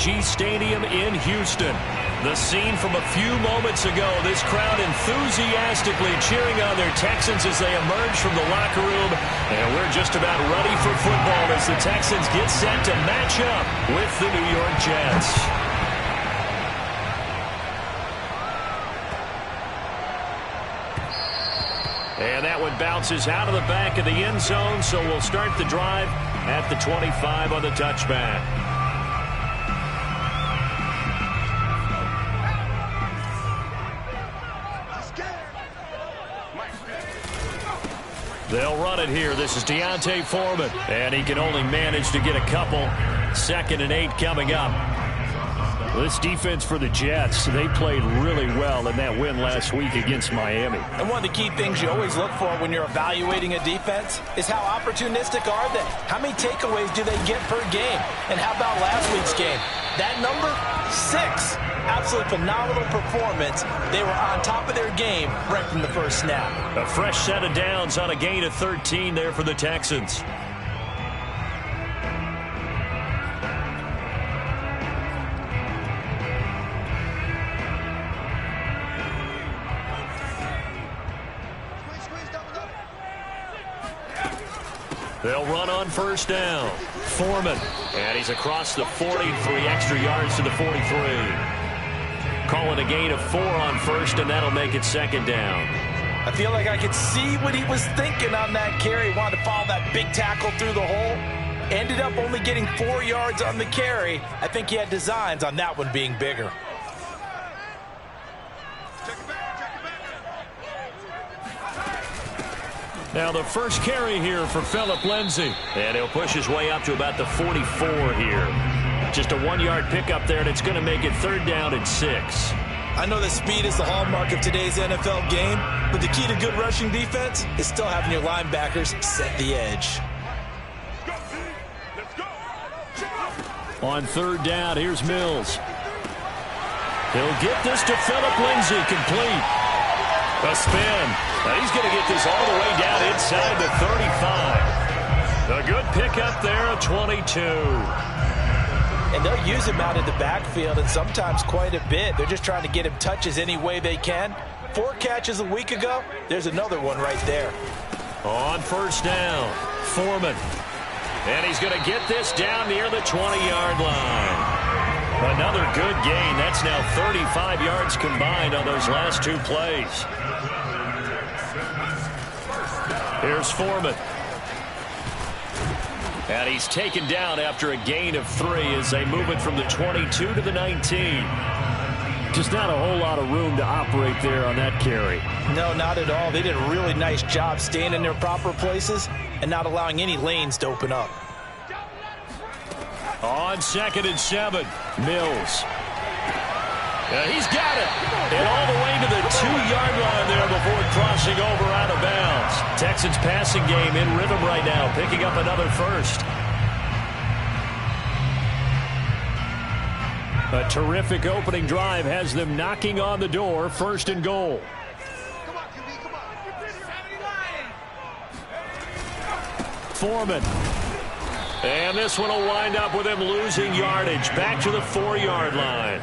C2c Stadium in Houston. The scene from a few moments ago, this crowd enthusiastically cheering on their Texans as they emerge from the locker room. And we're just about ready for football as the Texans get set to match up with the New York Jets. And that one bounces out of the back of the end zone, so we'll start the drive at the 25 on the touchback. They'll run it here. This is D'Onta Foreman, and he can only manage to get a couple. 2nd and 8 coming up. This defense for the Jets, they played really well in that win last week against Miami. And one of the key things you always look for when you're evaluating a defense is how opportunistic are they? How many takeaways do they get per game? And how about last week's game? That number, 6. Absolutely phenomenal performance. They were on top of their game right from the first snap. A fresh set of downs on a gain of 13 there for the Texans. They'll run on first down. Foreman. And he's across the 40, 3 extra yards to the 43. Calling a gain of 4 on first, and that'll make it 2nd down. I feel like I could see what he was thinking on that carry. He wanted to follow that big tackle through the hole. Ended up only getting 4 yards on the carry. I think he had designs on that one being bigger. Now the first carry here for Phillip Lindsay. And he'll push his way up to about the 44 here. Just a 1-yard pickup there, and it's going to make it 3rd down and 6. I know that speed is the hallmark of today's NFL game, but the key to good rushing defense is still having your linebackers set the edge. On 3rd down, here's Mills. He'll get this to Phillip Lindsay, complete. A spin. Now he's going to get this all the way down inside the 35. A good pickup there, a 22. And they'll use him out in the backfield, and sometimes quite a bit. They're just trying to get him touches any way they can. 4 catches a week ago. There's another one right there. On first down, Foreman. And he's going to get this down near the 20-yard line. Another good gain. That's now 35 yards combined on those last 2 plays. Here's Foreman. And he's taken down after a gain of 3 as they move it from the 22 to the 19. Just not a whole lot of room to operate there on that carry. No, not at all. They did a really nice job staying in their proper places and not allowing any lanes to open up. On 2nd and 7, Mills. He's got it. And all the way to the 2-yard line there before crossing over out of bounds. Texans passing game in rhythm right now, picking up another first. A terrific opening drive has them knocking on the door, 1st and goal. Foreman. And this one will wind up with him losing yardage back to the 4-yard line.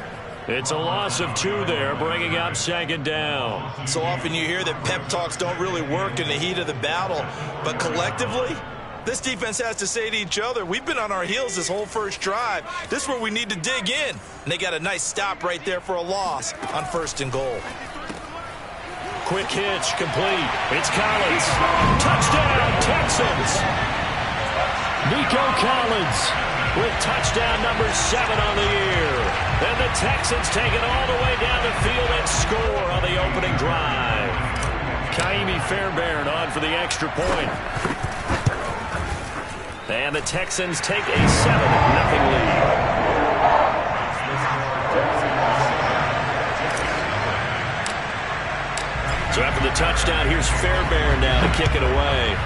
It's a loss of 2 there, bringing up 2nd down. So often you hear that pep talks don't really work in the heat of the battle, but collectively, this defense has to say to each other, we've been on our heels this whole first drive. This is where we need to dig in. And they got a nice stop right there for a loss on 1st and goal. Quick hitch, complete. It's Collins. Touchdown, Texans. Nico Collins with touchdown number 7 on the year. And the Texans take it all the way down the field and score on the opening drive. Kaimi Fairbairn on for the extra point. And the Texans take a 7-0 lead. So after the touchdown, here's Fairbairn now to kick it away.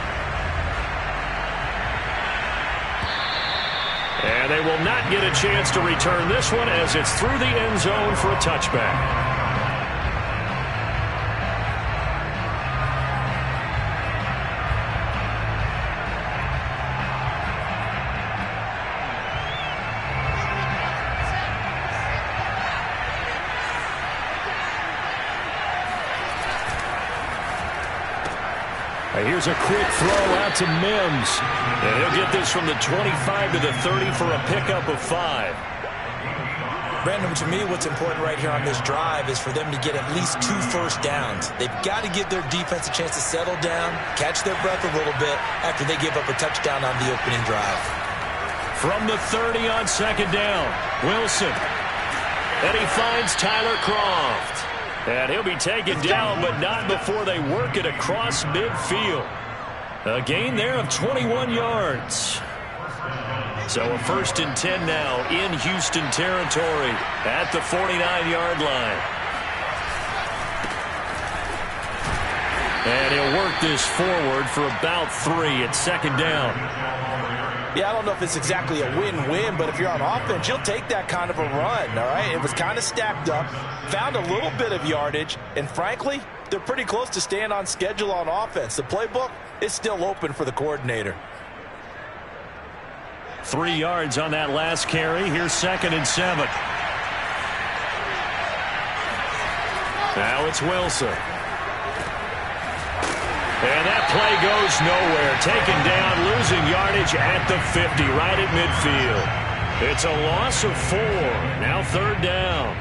And they will not get a chance to return this one as it's through the end zone for a touchback. Here's a quick throw out to Mims. And he'll get this from the 25 to the 30 for a pickup of 5. Brandon, to me, what's important right here on this drive is for them to get at least 2 first downs. They've got to give their defense a chance to settle down, catch their breath a little bit after they give up a touchdown on the opening drive. From the 30 on second down, Wilson. And he finds Tyler Kroft. And he'll be taken down, but not before they work it across midfield. A gain there of 21 yards. So a 1st and 10 now in Houston territory at the 49-yard line. And he'll work this forward for about 3 at second down. Yeah, I don't know if it's exactly a win-win, but if you're on offense, you'll take that kind of a run, all right? It was kind of stacked up, found a little bit of yardage, and frankly, they're pretty close to staying on schedule on offense. The playbook is still open for the coordinator. 3 yards on that last carry. Here's 2nd and 7. Now it's Wilson. And that play goes nowhere. Taken down, losing yardage at the 50, right at midfield. It's a loss of 4. Now 3rd down.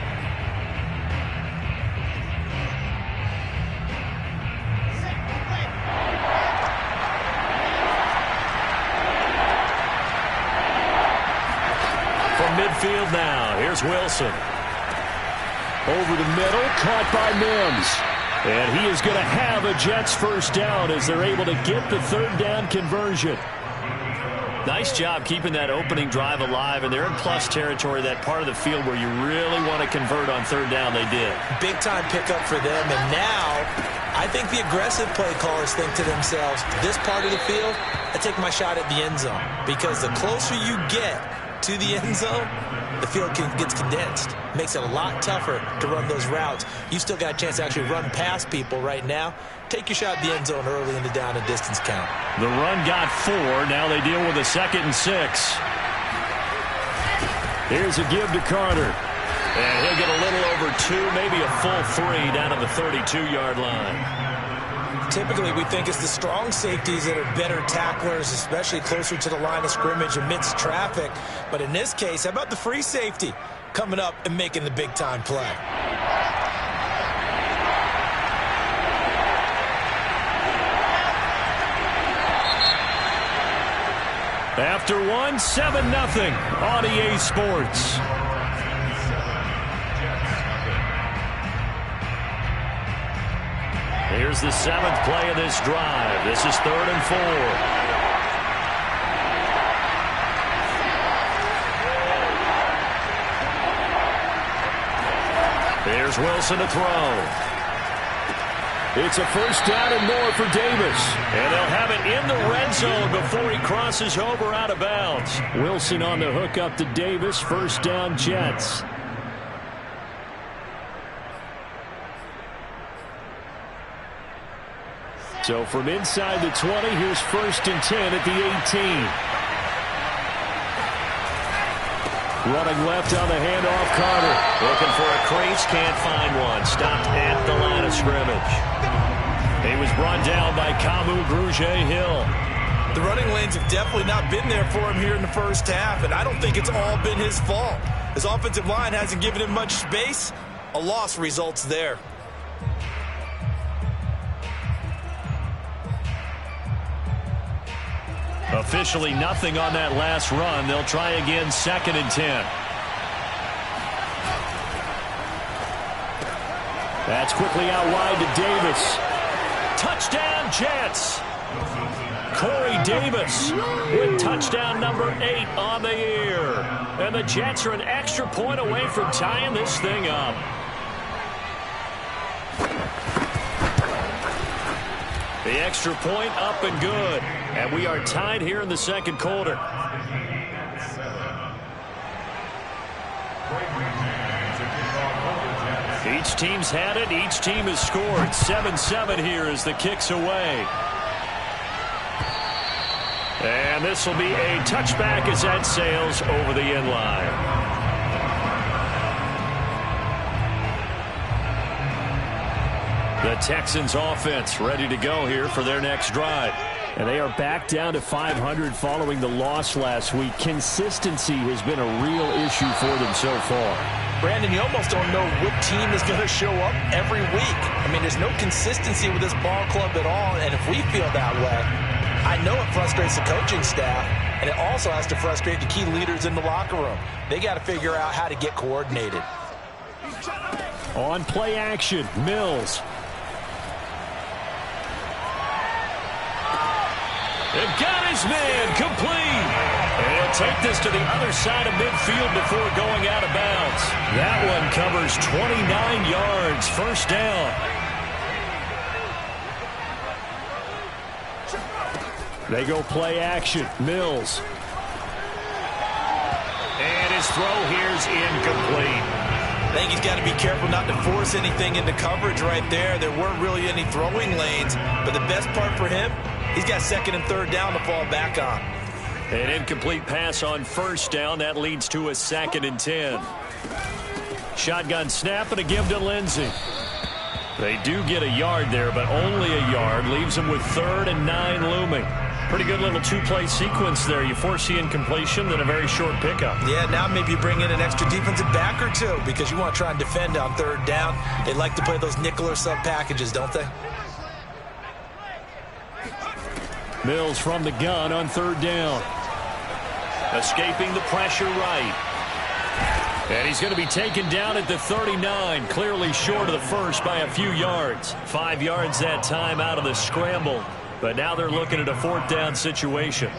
From midfield now, here's Wilson. Over the middle, caught by Mims. And he is going to have a Jets first down as they're able to get the 3rd down conversion. Nice job keeping that opening drive alive, and they're in plus territory, that part of the field where you really want to convert on 3rd down. They did. Big time pickup for them, and now I think the aggressive play callers think to themselves, this part of the field, I take my shot at the end zone, because the closer you get to the end zone, the field gets condensed. Makes it a lot tougher to run those routes. You still got a chance to actually run past people right now. Take your shot at the end zone early in the down and distance count. The run got 4. Now they deal with a 2nd and 6. Here's a give to Carter. And he'll get a little over 2, maybe a full 3 down to the 32-yard line. Typically, we think it's the strong safeties that are better tacklers, especially closer to the line of scrimmage amidst traffic. But in this case, how about the free safety coming up and making the big-time play? After 1, 7-0 on EA Sports. Here's the 7th play of this drive. This is 3rd and 4. Here's Wilson to throw. It's a first down and more for Davis. And they'll have it in the red zone before he crosses over out of bounds. Wilson on the hook up to Davis. First down, Jets. So from inside the 20, here's 1st and 10 at the 18. Running left on the handoff, Carter. Looking for a crease, can't find one. Stopped at the line of scrimmage. He was brought down by Kamu Grugier-Hill. The running lanes have definitely not been there for him here in the first half, and I don't think it's all been his fault. His offensive line hasn't given him much space. A loss results there. Officially nothing on that last run. They'll try again, 2nd and 10. That's quickly out wide to Davis. Touchdown, Jets. Corey Davis with touchdown number 8 on the year. And the Jets are an extra point away from tying this thing up. The extra point up and good. And we are tied here in the second quarter. Each team's had it. Each team has scored. 7-7 here as the kick's away. And this will be a touchback as that sails over the end line. The Texans offense ready to go here for their next drive. And they are back down to 500 following the loss last week. Consistency has been a real issue for them so far. Brandon, you almost don't know what team is going to show up every week. I mean, there's no consistency with this ball club at all, and if we feel that way, I know it frustrates the coaching staff, and it also has to frustrate the key leaders in the locker room. They got to figure out how to get coordinated. On play action, Mills. And got his man complete. And he'll take this to the other side of midfield before going out of bounds. That one covers 29 yards, first down. They go play action, Mills. And his throw here's incomplete. I think he's got to be careful not to force anything into coverage right there. There weren't really any throwing lanes, but the best part for him, he's got second and third down to fall back on. An incomplete pass on first down. That leads to a 2nd and 10. Shotgun snap and a give to Lindsey. They do get a yard there, but only a yard. Leaves them with 3rd and 9 looming. Pretty good little two-play sequence there. You force the incompletion, then a very short pickup. Yeah, now maybe you bring in an extra defensive back or two because you want to try and defend on third down. They like to play those nickel or sub packages, don't they? Mills from the gun on third down. Escaping the pressure right. And he's going to be taken down at the 39, clearly short of the first by a few yards. 5 yards that time out of the scramble. But now they're looking at a 4th down situation.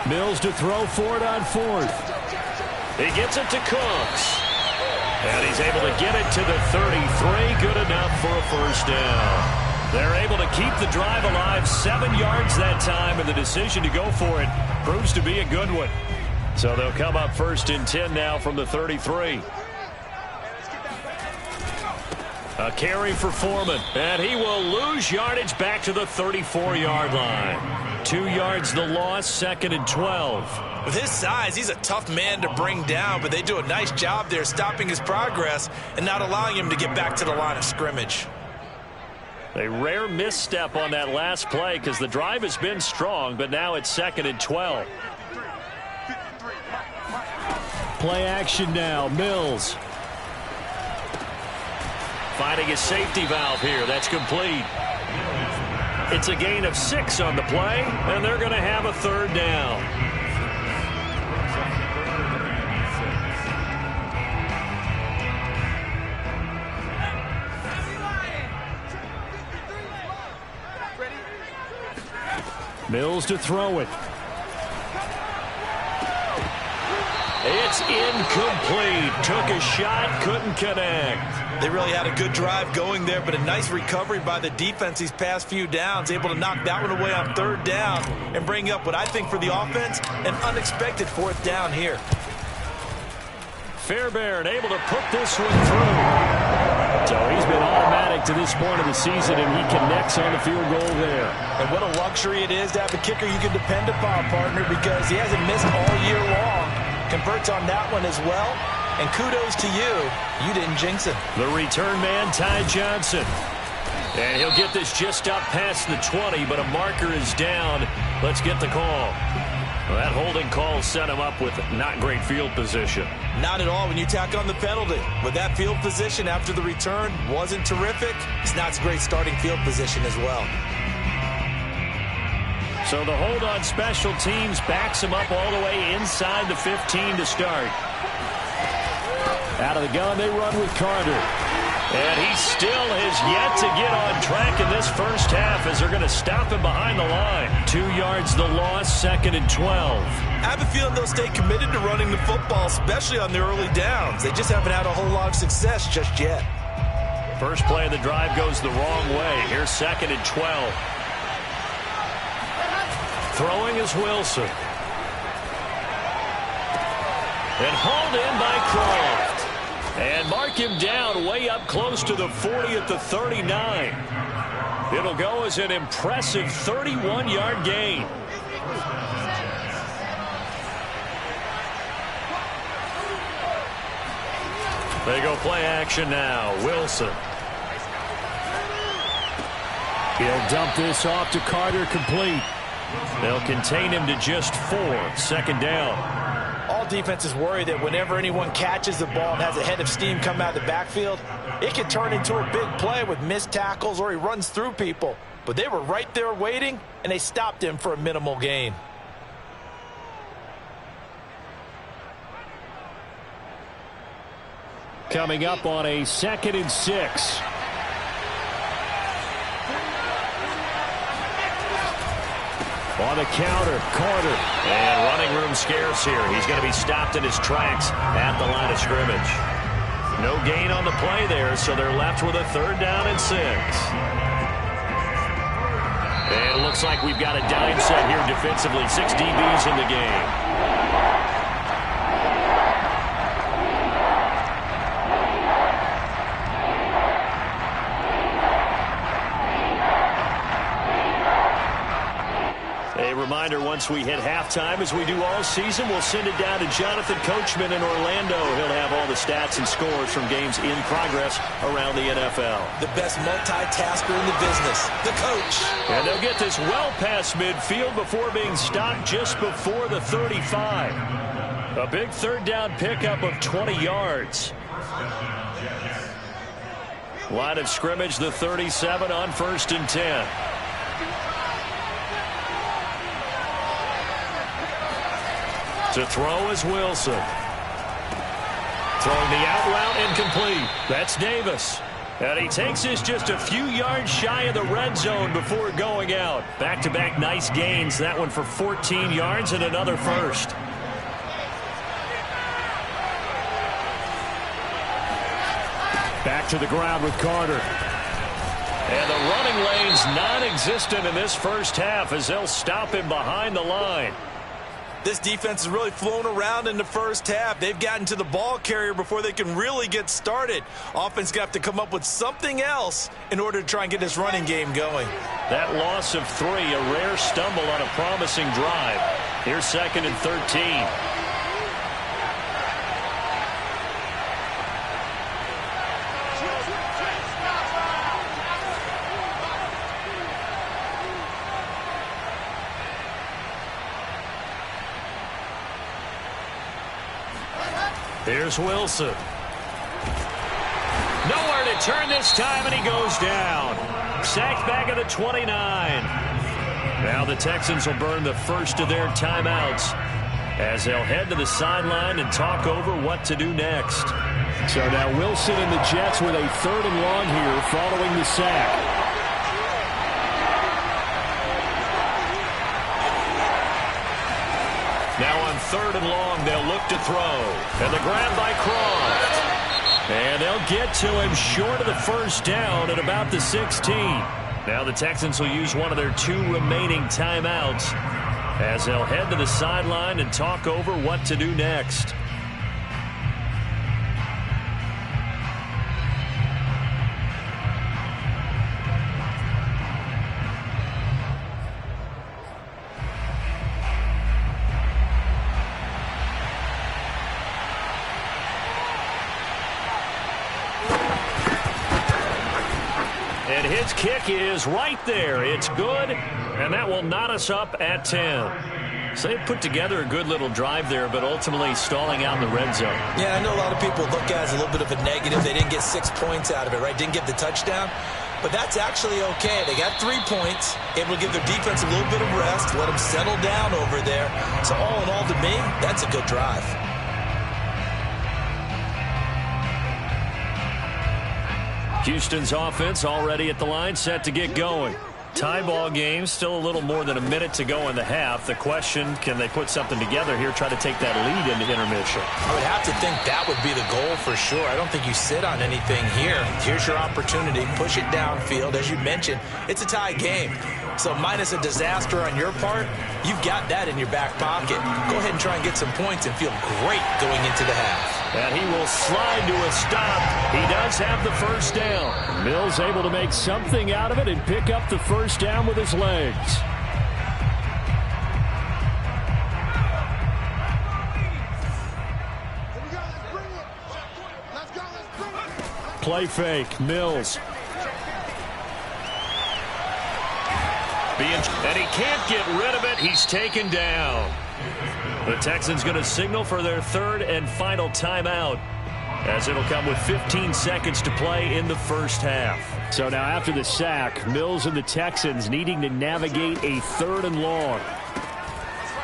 Mills to throw for it on 4th. He gets it to Cooks. And he's able to get it to the 33. Good enough for a first down. They're able to keep the drive alive. 7 yards that time, and the decision to go for it proves to be a good one. So they'll come up 1st and 10 now from the 33. A carry for Foreman, and he will lose yardage back to the 34-yard line. 2 yards the loss, 2nd and 12. With his size, he's a tough man to bring down, but they do a nice job there stopping his progress and not allowing him to get back to the line of scrimmage. A rare misstep on that last play because the drive has been strong, but now it's 2nd and 12. Play action now, Mills. Finding a safety valve here. That's complete. It's a gain of 6 on the play, and they're going to have a 3rd down. Mills to throw it. It's incomplete. Took a shot, couldn't connect. They really had a good drive going there, but a nice recovery by the defense these past few downs, able to knock that one away on 3rd down and bring up what I think for the offense, an unexpected 4th down here. Fairbairn able to put this one through. So he's been automatic to this point of the season, and he connects on the field goal there. And what a luxury it is to have a kicker you can depend upon, partner, because he hasn't missed all year long. Converts on that one as well. And kudos to you. You didn't jinx it. The return man, Ty Johnson. And he'll get this just up past the 20, but a marker is down. Let's get the call. Well, that holding call set him up with not great field position. Not at all when you tack on the penalty. With that field position after the return wasn't terrific, it's not a great starting field position as well. So the hold on special teams backs him up all the way inside the 15 to start. Out of the gun, they run with Carter. And he still has yet to get on track in this first half as they're going to stop him behind the line. 2 yards the loss, 2nd and 12. I have a feeling they'll stay committed to running the football, especially on the early downs. They just haven't had a whole lot of success just yet. First play of the drive goes the wrong way. Here's 2nd and 12. Throwing is Wilson. And hauled in by Croft. And mark him down way up close to the 40 at the 39. It'll go as an impressive 31-yard gain. They go play action now. Wilson. He'll dump this off to Carter, complete. They'll contain him to just 4. 2nd down. All defenses worry that whenever anyone catches the ball and has a head of steam come out of the backfield, it can turn into a big play with missed tackles or he runs through people. But they were right there waiting, and they stopped him for a minimal gain. Coming up on a 2nd and 6. On the counter, Carter. And running room scarce here. He's going to be stopped in his tracks at the line of scrimmage. No gain on the play there, so they're left with a 3rd down and 6. And it looks like we've got a dime set here defensively. 6 DBs in the game. A reminder, once we hit halftime, as we do all season, we'll send it down to Jonathan Coachman in Orlando. He'll have all the stats and scores from games in progress around the NFL. The best multitasker in the business, the coach. And they'll get this well past midfield before being stopped just before the 35. A big 3rd down pickup of 20 yards. Line of scrimmage, the 37 on 1st and 10. To throw is Wilson. Throwing the out route incomplete. That's Davis. And he takes this just a few yards shy of the red zone before going out. Back-to-back nice gains. That one for 14 yards and another first. Back to the ground with Carter. And the running lane's non-existent in this first half as they'll stop him behind the line. This defense has really flown around in the first half. They've gotten to the ball carrier before they can really get started. Offense got to come up with something else in order to try and get this running game going. That loss of 3, a rare stumble on a promising drive. Here's 2nd and 13. Here's Wilson. Nowhere to turn this time, and he goes down. Sacked back at the 29. Now the Texans will burn the first of their timeouts as they'll head to the sideline and talk over what to do next. So now Wilson and the Jets with a 3rd and long here following the sack. Now on 3rd and long, they'll look to throw. And the grab by Croft. And they'll get to him short of the 1st down at about the 16. Now the Texans will use one of their 2 remaining timeouts as they'll head to the sideline and talk over what to do next. And his kick is right there. It's good, and that will knot us up at 10. So they put together a good little drive there, but ultimately stalling out in the red zone. Yeah, I know a lot of people look at it as a little bit of a negative. They didn't get 6 points out of it, right? Didn't get the touchdown. But that's actually okay. They got 3 points, able to give their defense a little bit of rest, let them settle down over there. So all in all, to me, that's a good drive. Houston's offense already at the line, set to get going. Tie ball game, still a little more than a minute to go in the half. The question, can they put something together here, try to take that lead into intermission? I would have to think that would be the goal for sure. I don't think you sit on anything here. Here's your opportunity. Push it downfield. As you mentioned, it's a tie game. So minus a disaster on your part, you've got that in your back pocket. Go ahead and try and get some points and feel great going into the half. And he will slide to a stop. He does have the first down. Mills able to make something out of it and pick up the first down with his legs. Play fake, Mills. And he can't get rid of it. He's taken down. The Texans going to signal for their third and final timeout, as it'll come with 15 seconds to play in the first half. So now after the sack, Mills and the Texans needing to navigate a third and long.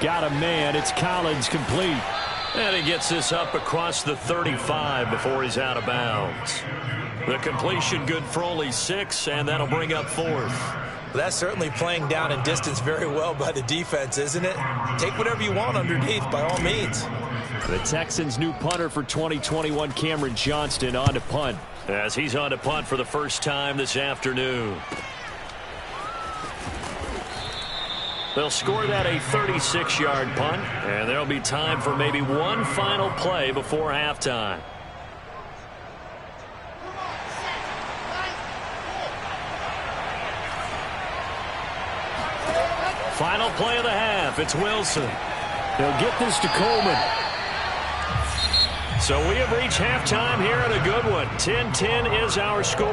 Got a man. It's Collins, complete. And he gets this up across the 35 before he's out of bounds. The completion good for only 6, and that'll bring up fourth. That's certainly playing down in distance very well by the defense, isn't it? Take whatever you want underneath, by all means. The Texans' new punter for 2021, Cameron Johnston, on to punt, as he's on to punt for the first time this afternoon. They'll score that a 36-yard punt, and there'll be time for maybe one final play before halftime. Final play of the half. It's Wilson. They'll get this to Coleman. So we have reached halftime here at a good one. 10-10 is our score.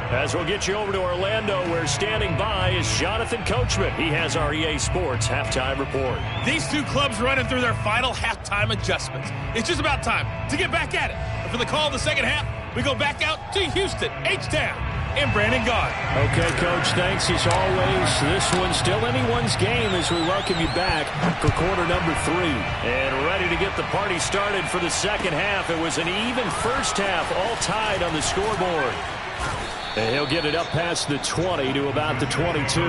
As we'll get you over to Orlando, where standing by is Jonathan Coachman. He has our EA Sports halftime report. These two clubs running through their final halftime adjustments. It's just about time to get back at it. And for the call of the second half, we go back out to Houston, H-Town, and Brandon Gaudin. Okay, Coach, thanks as always. This one's still anyone's game as we welcome you back for quarter number 3. And ready to get the party started for the second half. It was an even first half, all tied on the scoreboard. And he'll get it up past the 20 to about the 22.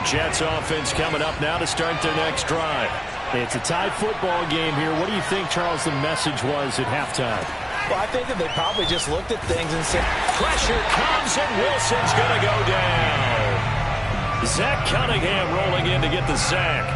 Jets offense coming up now to start their next drive. It's a tie football game here. What do you think, Charles, the message was at halftime? Well, I think that they probably just looked at things and said, pressure comes and Wilson's going to go down. Zach Cunningham rolling in to get the sack.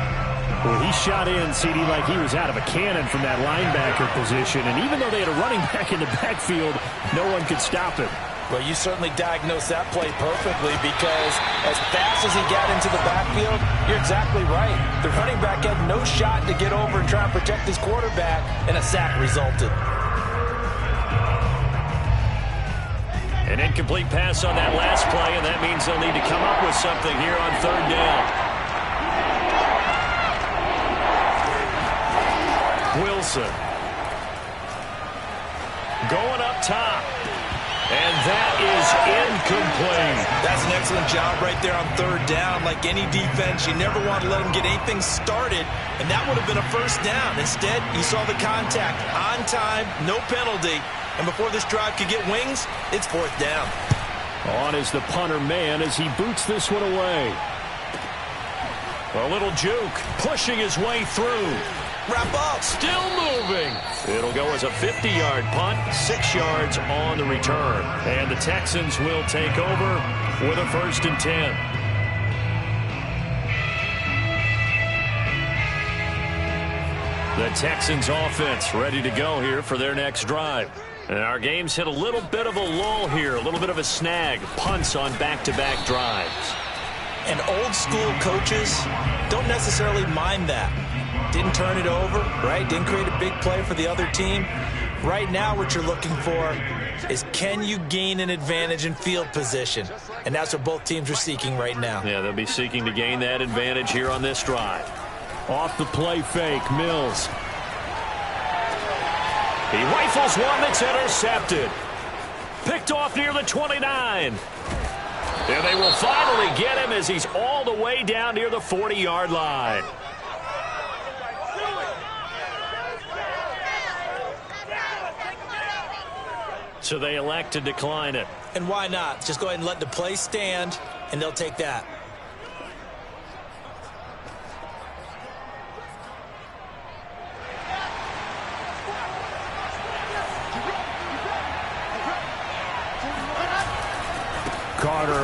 Well, he shot in, CD, like he was out of a cannon from that linebacker position. And even though they had a running back in the backfield, no one could stop him. Well, you certainly diagnosed that play perfectly, because as fast as he got into the backfield, you're exactly right. The running back had no shot to get over and try and protect his quarterback, and a sack resulted. An incomplete pass on that last play, and that means they'll need to come up with something here on third down. Wilson. Going up top. And that is incomplete. That's an excellent job right there on third down. Like any defense, you never want to let them get anything started, and that would have been a first down. Instead, you saw the contact on time, no penalty, and before this drive could get wings, it's fourth down. On is the punter man as he boots this one away. A little juke, pushing his way through. Wrap up. Still moving. It'll go as a 50-yard punt, 6 yards on the return. And the Texans will take over with a 1st and 10. The Texans offense ready to go here for their next drive. And our game's hit a little bit of a lull here, a little bit of a snag. Punts on back-to-back drives. And old school coaches don't necessarily mind that. Didn't turn it over, right? Didn't create a big play for the other team. Right now, what you're looking for is, can you gain an advantage in field position? And that's what both teams are seeking right now. Yeah, they'll be seeking to gain that advantage here on this drive. Off the play fake, Mills. He rifles one that's intercepted. Picked off near the 29. And they will finally get him as he's all the way down near the 40-yard line. So they elect to decline it. And why not? Just go ahead and let the play stand, and they'll take that.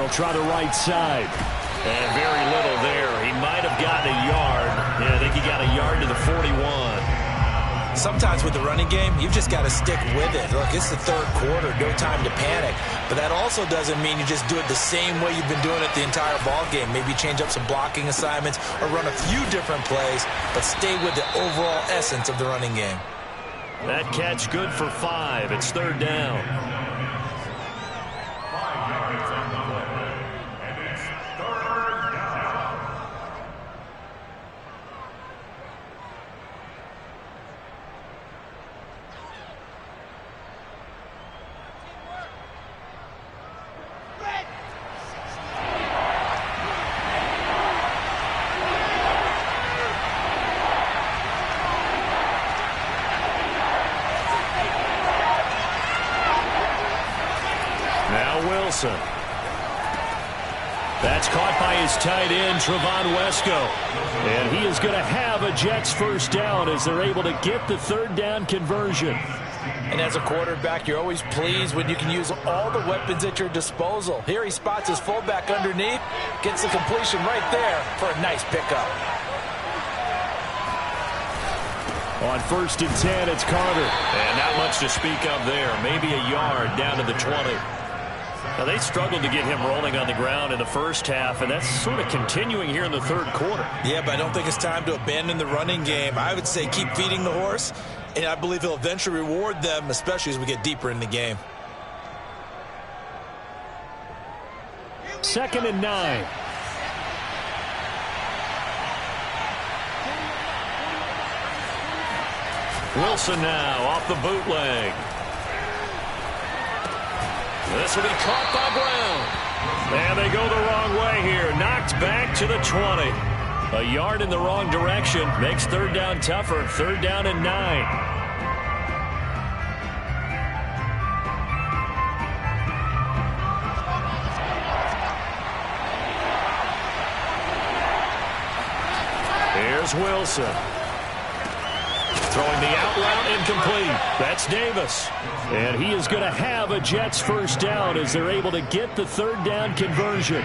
They'll try the right side. And very little there. He might have gotten a yard. Yeah, I think he got a yard to the 41. Sometimes with the running game, you've just got to stick with it. Look, it's the third quarter, no time to panic. But that also doesn't mean you just do it the same way you've been doing it the entire ball game. Maybe change up some blocking assignments or run a few different plays, but stay with the overall essence of the running game. That catch good for 5. It's third down. That's caught by his tight end, Trevon Wesco. And he is going to have a Jets first down as they're able to get the third down conversion. And as a quarterback, you're always pleased when you can use all the weapons at your disposal. Here he spots his fullback underneath, gets the completion right there for a nice pickup. On 1st and 10, it's Carter. And not much to speak of there. Maybe a yard down to the 20. Now, they struggled to get him rolling on the ground in the first half, and that's sort of continuing here in the third quarter. Yeah, but I don't think it's time to abandon the running game. I would say keep feeding the horse, and I believe he'll eventually reward them, especially as we get deeper in the game. 2nd and 9. Wilson now off the bootleg. This will be caught by Brown. And they go the wrong way here. Knocked back to the 20. A yard in the wrong direction. Makes third down tougher. 3rd down and 9. Here's Wilson. Throwing the out route incomplete. That's Davis. And he is going to have a Jets first down as they're able to get the third down conversion.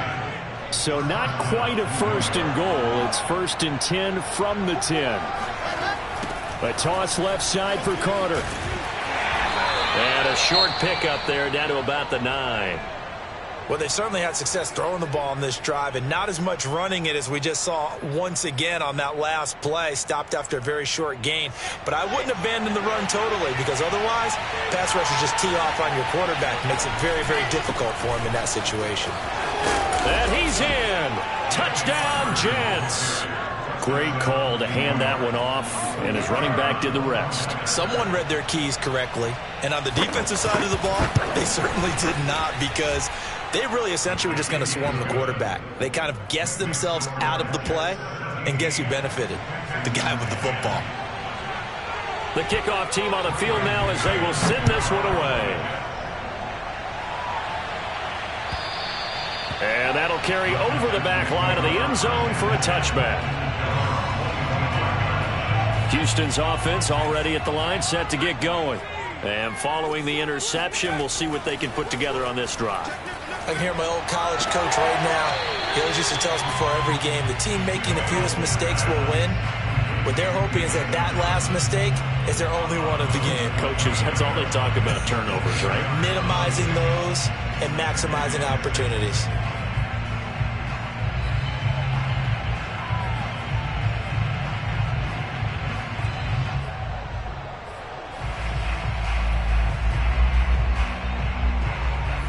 So not quite a 1st and goal. It's 1st and 10 from the 10. A toss left side for Carter. And a short pickup there down to about the 9. Well, they certainly had success throwing the ball on this drive and not as much running it as we just saw once again on that last play. Stopped after a very short gain. But I wouldn't abandon the run totally because otherwise, pass rushers just tee off on your quarterback. Makes it very, very difficult for him in that situation. And he's in. Touchdown, Jets. Great call to hand that one off, and his running back did the rest. Someone read their keys correctly, and on the defensive side of the ball, they certainly did not because they really essentially were just going to swarm the quarterback. They kind of guessed themselves out of the play, and guess who benefited? The guy with the football. The kickoff team on the field now as they will send this one away. And that'll carry over the back line of the end zone for a touchback. Houston's offense already at the line, set to get going. And following the interception, we'll see what they can put together on this drive. I can hear my old college coach right now. He always used to tell us before every game, the team making the fewest mistakes will win. What they're hoping is that that last mistake is their only one of the game. Coaches, that's all they talk about, turnovers, right? Minimizing those and maximizing opportunities.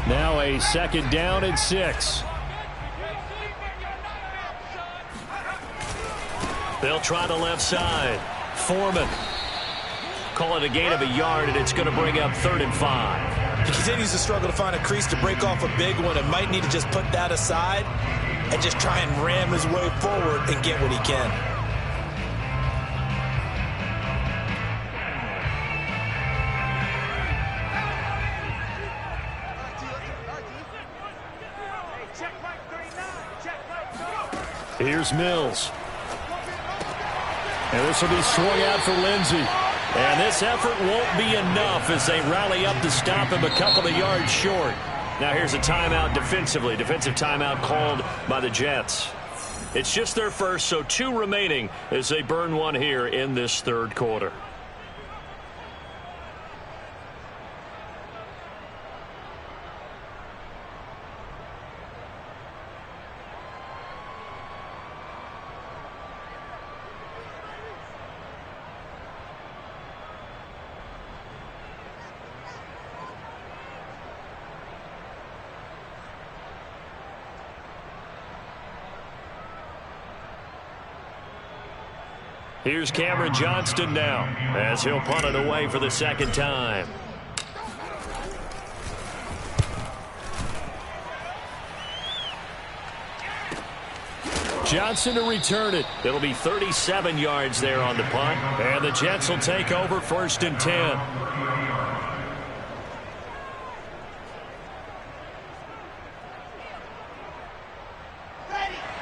Now a 2nd down and 6. They'll try the left side. Foreman. Call it a gain of a yard, and it's going to bring up 3rd and 5. He continues to struggle to find a crease to break off a big one and might need to just put that aside and just try and ram his way forward and get what he can. Here's Mills. And this will be swung out for Lindsey. And this effort won't be enough as they rally up to stop him a couple of yards short. Now here's a timeout defensively. Defensive timeout called by the Jets. It's just their first, so 2 remaining as they burn one here in this third quarter. Here's Cameron Johnston now as he'll punt it away for the second time. Johnson to return it. It'll be 37 yards there on the punt. And the Jets will take over 1st and 10.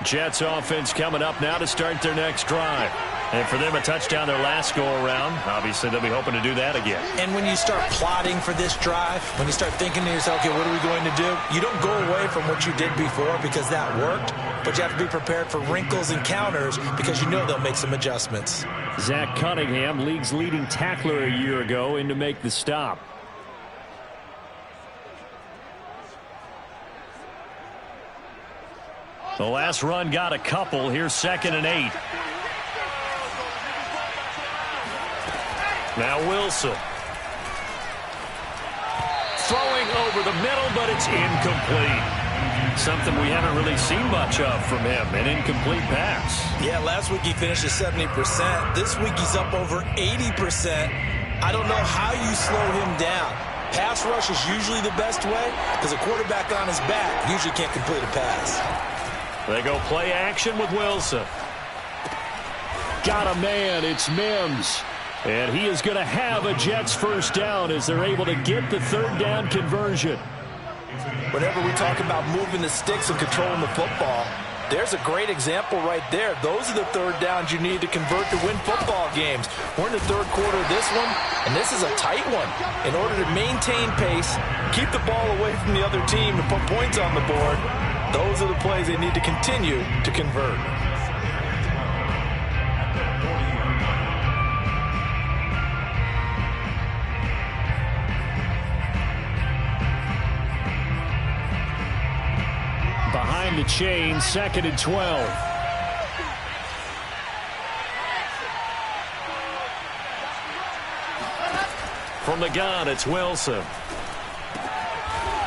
Jets offense coming up now to start their next drive. And for them, a touchdown their last go-around. Obviously, they'll be hoping to do that again. And when you start plotting for this drive, when you start thinking to yourself, okay, what are we going to do? You don't go away from what you did before because that worked, but you have to be prepared for wrinkles and counters because you know they'll make some adjustments. Zach Cunningham, league's leading tackler a year ago, in to make the stop. The last run got a couple. Here's 2nd and 8. Now Wilson. Throwing over the middle, but it's incomplete. Something we haven't really seen much of from him, an incomplete pass. Yeah, last week he finished at 70%. This week he's up over 80%. I don't know how you slow him down. Pass rush is usually the best way because a quarterback on his back usually can't complete a pass. They go play action with Wilson. Got a man. It's Mims. And he is going to have a Jets first down as they're able to get the 3rd down conversion. Whenever we talk about moving the sticks and controlling the football, there's a great example right there. Those are the 3rd downs you need to convert to win football games. We're in the 3rd quarter of this one, and this is a tight one. In order to maintain pace, keep the ball away from the other team, and put points on the board, those are the plays they need to continue to convert. Behind the chain, 2nd and 12. From the gun, it's Wilson.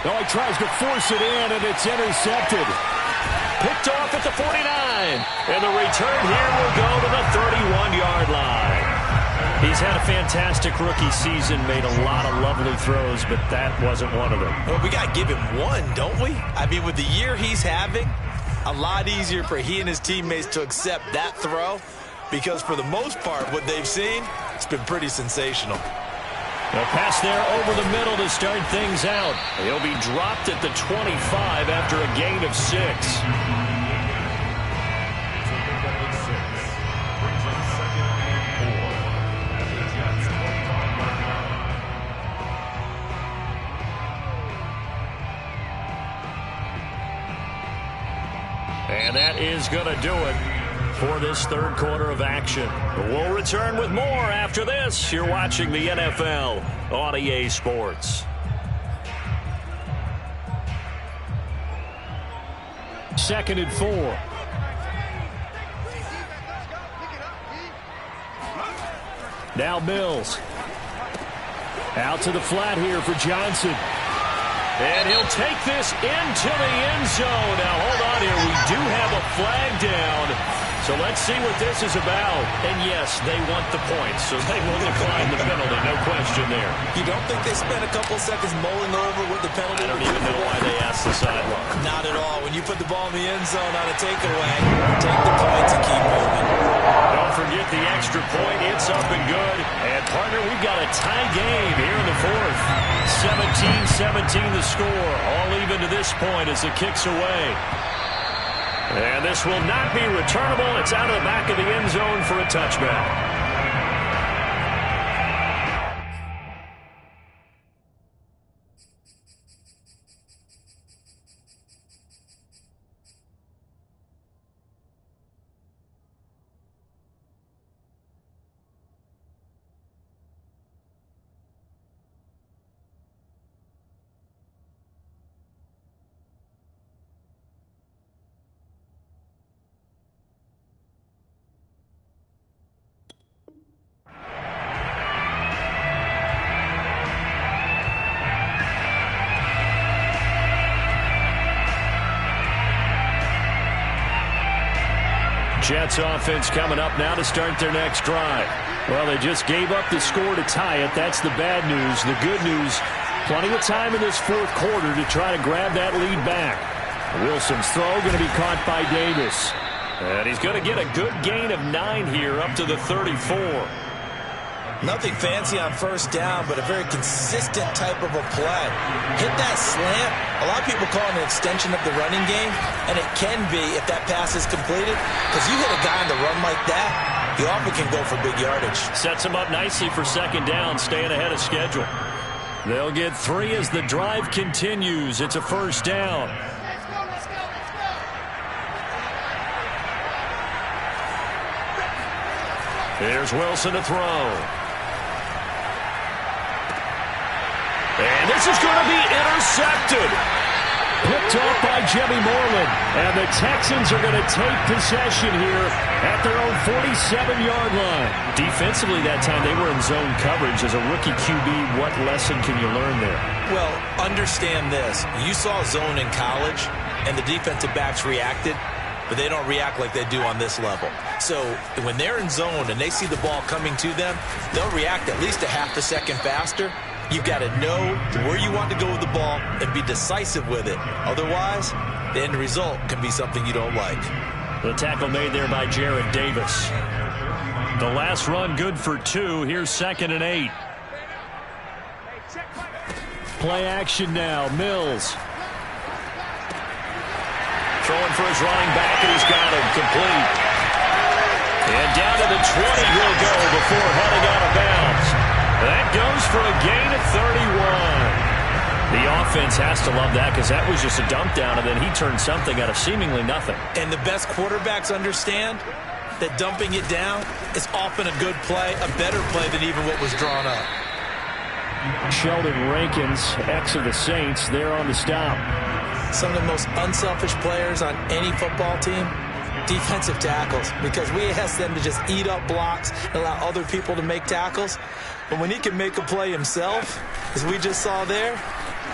Oh, he tries to force it in, and it's intercepted. Picked off at the 49. And the return here will go to the 31-yard line. He's had a fantastic rookie season, made a lot of lovely throws, but that wasn't one of them. Well, we got to give him one, don't we? I mean, with the year he's having, a lot easier for he and his teammates to accept that throw because for the most part, what they've seen, it's been pretty sensational. A pass there over the middle to start things out. He'll be dropped at the 25 after a gain of 6. And that is going to do it for this 3rd quarter of action. We'll return with more after this. You're watching the NFL on EA Sports. Second and 4. Now Mills. Out to the flat here for Johnson. And he'll take this into the end zone. Now, hold on here. We do have a flag down. So let's see what this is about. And, yes, they want the points, so they will decline the penalty. No question there. You don't think they spent a couple seconds mulling over what the penalty? I don't even know why they asked the sideline. Not at all. When you put the ball in the end zone on a takeaway, take the points and keep moving. Don't forget the extra point. It's up and good. And, partner, we've got a tie game here in the 4th. 17-17 the score. All even to this point as it kicks away. And this will not be returnable. It's out of the back of the end zone for a touchback. Jets offense coming up now to start their next drive. Well, they just gave up the score to tie it. That's the bad news. The good news, plenty of time in this fourth quarter to try to grab that lead back. Wilson's throw going to be caught by Davis. And he's going to get a good gain of 9 here up to the 34. Nothing fancy on first down, but a very consistent type of a play. Hit that slant. A lot of people call it an extension of the running game, and it can be if that pass is completed, because you hit a guy on the run like that, you often can go for big yardage. Sets him up nicely for second down, staying ahead of schedule. They'll get 3 as the drive continues. It's a first down. Here's Wilson to throw. And this is going to be intercepted. Picked off by Jimmy Moreland. And the Texans are going to take possession here at their own 47-yard line. Defensively that time, they were in zone coverage. As a rookie QB, what lesson can you learn there? Well, understand this. You saw zone in college, and the defensive backs reacted, but they don't react like they do on this level. So when they're in zone and they see the ball coming to them, they'll react at least a half a second faster. You've got to know where you want to go with the ball and be decisive with it. Otherwise, the end result can be something you don't like. The tackle made there by Jarrad Davis. The last run good for 2. Here's 2nd and 8. Play action now. Mills. Throwing for his running back, and he's got him complete. And down to the 20 he'll go before heading out of bounds. That goes for a gain of 31. The offense has to love that because that was just a dump down, and then he turned something out of seemingly nothing. And the best quarterbacks understand that dumping it down is often a good play, a better play than even what was drawn up. Sheldon Rankins, ex of the Saints, there on the stop. Some of the most unselfish players on any football team, defensive tackles, because we ask them to just eat up blocks and allow other people to make tackles. But when he can make a play himself, as we just saw there,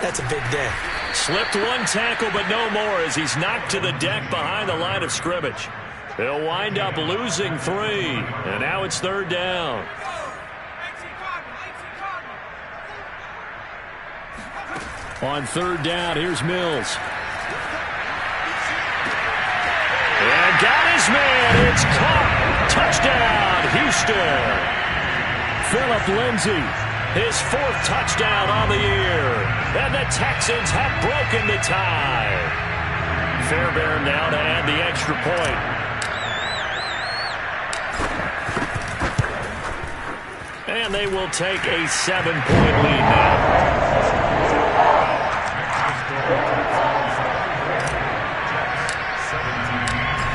that's a big day. Slipped one tackle, but no more as he's knocked to the deck behind the line of scrimmage. They'll wind up losing 3, and now it's 3rd down. On 3rd down, here's Mills. And got his man. It's caught. Touchdown, Houston. Phillip Lindsay, his 4th touchdown on the year. And the Texans have broken the tie. Fairbairn now to add the extra point. And they will take a 7-point lead now.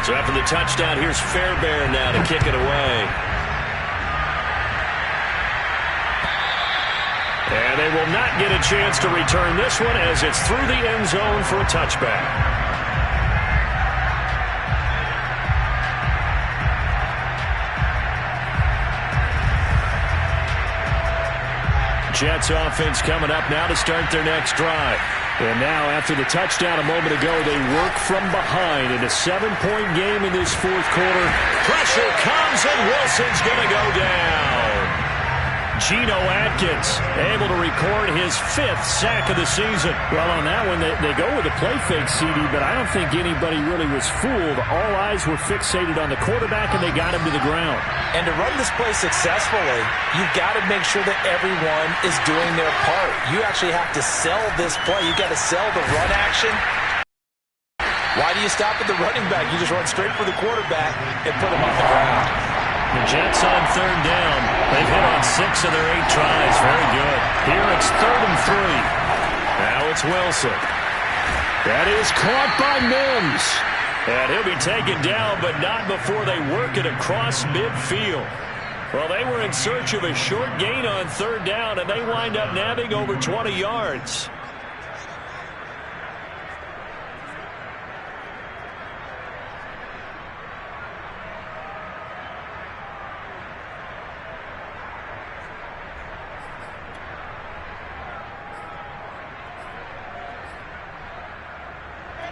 So after the touchdown, here's Fairbairn now to kick it away. And they will not get a chance to return this one as it's through the end zone for a touchback. Jets offense coming up now to start their next drive. And now, after the touchdown a moment ago, they work from behind in a 7-point game in this fourth quarter. Pressure comes, and Wilson's going to go down. Geno Atkins able to record his 5th sack of the season. Well, on that one, they go with a play fake, CD, but I don't think anybody really was fooled. All eyes were fixated on the quarterback, and they got him to the ground. And to run this play successfully, you've got to make sure that everyone is doing their part. You actually have to sell this play. You've got to sell the run action. Why do you stop at the running back? You just run straight for the quarterback and put him on the ground. The Jets on 3rd down. They've hit on 6 of their 8 tries. Very good. Here it's 3rd and 3. Now it's Wilson. That is caught by Mims. And he'll be taken down, but not before they work it across midfield. Well, they were in search of a short gain on 3rd down, and they wind up nabbing over 20 yards.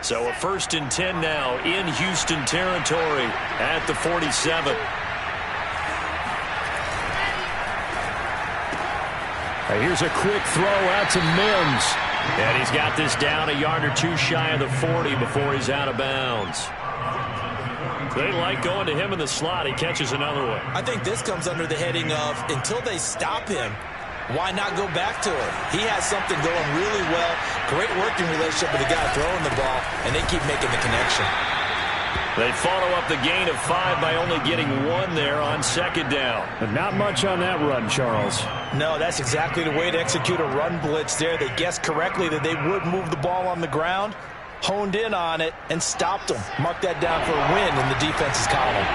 So a 1st and 10 now in Houston territory at the 47. Here's a quick throw out to Mims. And he's got this down a yard or two shy of the 40 before he's out of bounds. They like going to him in the slot. He catches another one. I think this comes under the heading of until they stop him, why not go back to it? He has something going really well. Great working relationship with the guy throwing the ball, and they keep making the connection. They follow up the gain of 5 by only getting 1 there on 2nd down. But not much on that run, Charles. No, that's exactly the way to execute a run blitz there. They guessed correctly that they would move the ball on the ground, honed in on it, and stopped them. Mark that down for a win in the defense's column.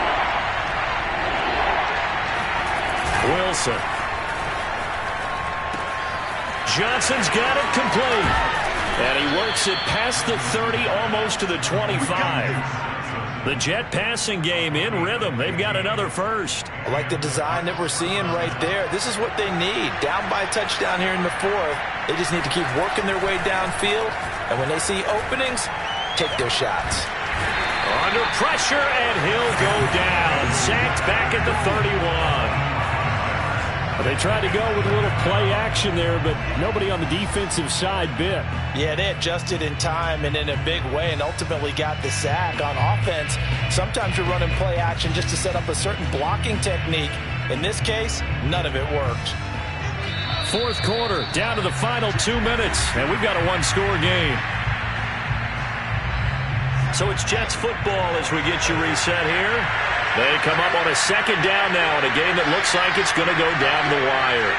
Wilson. Johnson's got it complete. And he works it past the 30, almost to the 25. The Jet passing game in rhythm. They've got another first. I like the design that we're seeing right there. This is what they need. Down by a touchdown here in the 4th. They just need to keep working their way downfield. And when they see openings, take their shots. Under pressure, and he'll go down. Sacked back at the 31. They tried to go with a little play action there, but nobody on the defensive side bit. Yeah, they adjusted in time and in a big way and ultimately got the sack. On offense, sometimes you're running play action just to set up a certain blocking technique. In this case, none of it worked. 4th quarter, down to the final 2 minutes, and we've got a 1-score game. So it's Jets football as we get you reset here. They come up on a 2nd down now in a game that looks like it's going to go down the wire.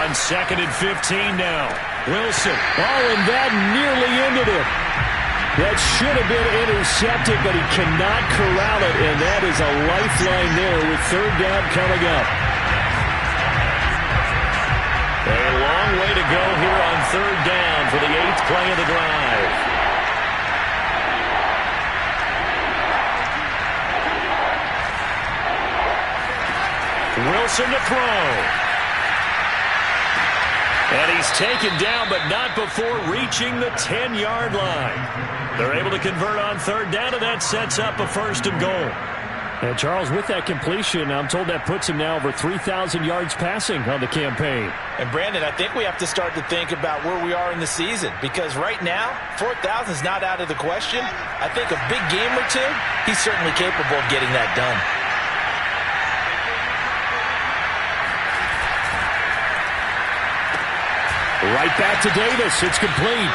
On 2nd and 15 now. Wilson. Oh, and that nearly ended it. That should have been intercepted, but he cannot corral it, and that is a lifeline there with 3rd down coming up. A long way to go here on 3rd down for the 8th play of the drive. Wilson to throw. And he's taken down, but not before reaching the 10-yard line. They're able to convert on 3rd down, and that sets up a 1st and goal. And Charles, with that completion, I'm told that puts him now over 3,000 yards passing on the campaign. And Brandon, I think we have to start to think about where we are in the season, because right now, 4,000 is not out of the question. I think a big game or two, he's certainly capable of getting that done. Right back to Davis. It's complete.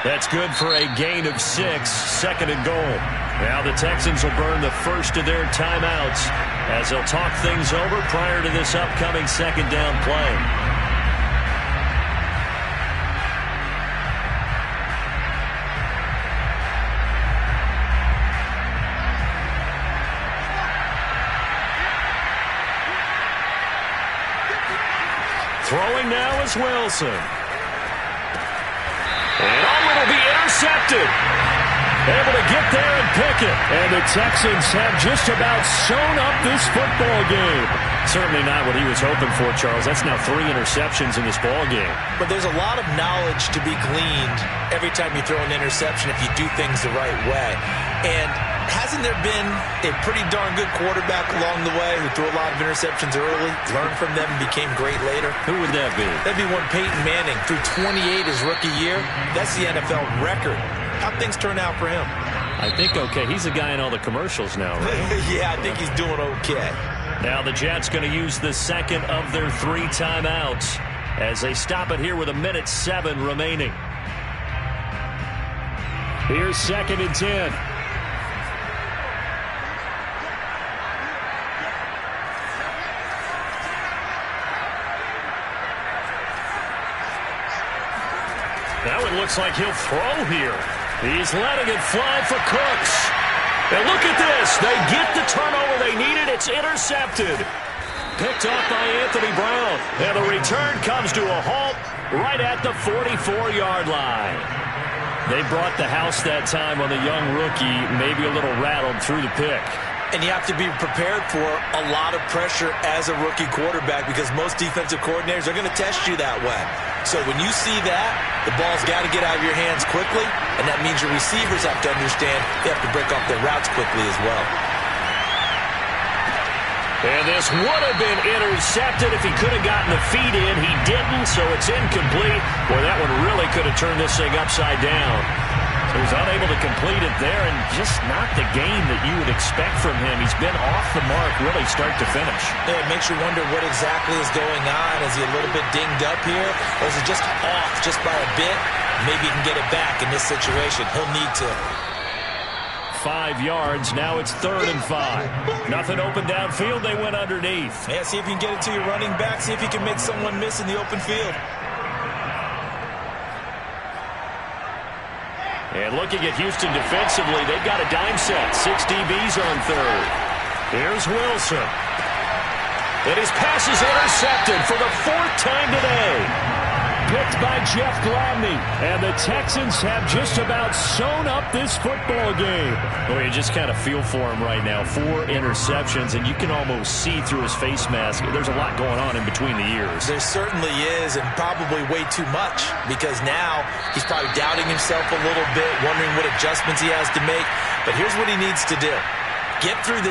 That's good for a gain of 6, 2nd and goal. Now the Texans will burn the first of their timeouts as they'll talk things over prior to this upcoming 2nd down play. Throwing now is Wilson. And it'll be intercepted. Able to get there and pick it. And the Texans have just about sewn up this football game. Certainly not what he was hoping for, Charles. That's now 3 interceptions in this ball game. But there's a lot of knowledge to be gleaned every time you throw an interception if you do things the right way. And hasn't there been a pretty darn good quarterback along the way who threw a lot of interceptions early, learned from them, and became great later? Who would that be? That'd be one Peyton Manning. Threw 28 his rookie year. That's the NFL record. How'd things turn out for him? I think okay. He's the guy in all the commercials now, right? Yeah, I think he's doing okay. Now the Jets going to use the 2nd of their 3 timeouts as they stop it here with 1:07 remaining. Here's 2nd and 10. Now it looks like he'll throw here. He's letting it fly for Cooks. And look at this. They get the turnover they needed. It's intercepted. Picked off by Anthony Brown. And the return comes to a halt right at the 44-yard line. They brought the house that time on the young rookie, maybe a little rattled through the pick. And you have to be prepared for a lot of pressure as a rookie quarterback because most defensive coordinators are going to test you that way. So when you see that, the ball's got to get out of your hands quickly, and that means your receivers have to understand they have to break off their routes quickly as well. And this would have been intercepted if he could have gotten the feet in. He didn't, so it's incomplete. Boy, that one really could have turned this thing upside down. So he's unable to complete it there, and just not the game that you would expect from him. He's been off the mark really start to finish. Yeah, it makes you wonder what exactly is going on. Is he a little bit dinged up here, or is he just off just by a bit? Maybe he can get it back in this situation. He'll need to. 5 yards. Now it's 3rd and 5. Nothing open downfield. They went underneath. Yeah, see if you can get it to your running back. See if you can make someone miss in the open field. And looking at Houston defensively, they've got a dime set. 6 DBs on 3rd. Here's Wilson. And his pass is intercepted for the 4th time today. Picked by Jeff Gladney. And the Texans have just about sewn up this football game. Boy, you just kind of feel for him right now. 4 interceptions, and you can almost see through his face mask. There's a lot going on in between the ears. There certainly is, and probably way too much, because now he's probably doubting himself a little bit, wondering what adjustments he has to make. But here's what he needs to do. Get through this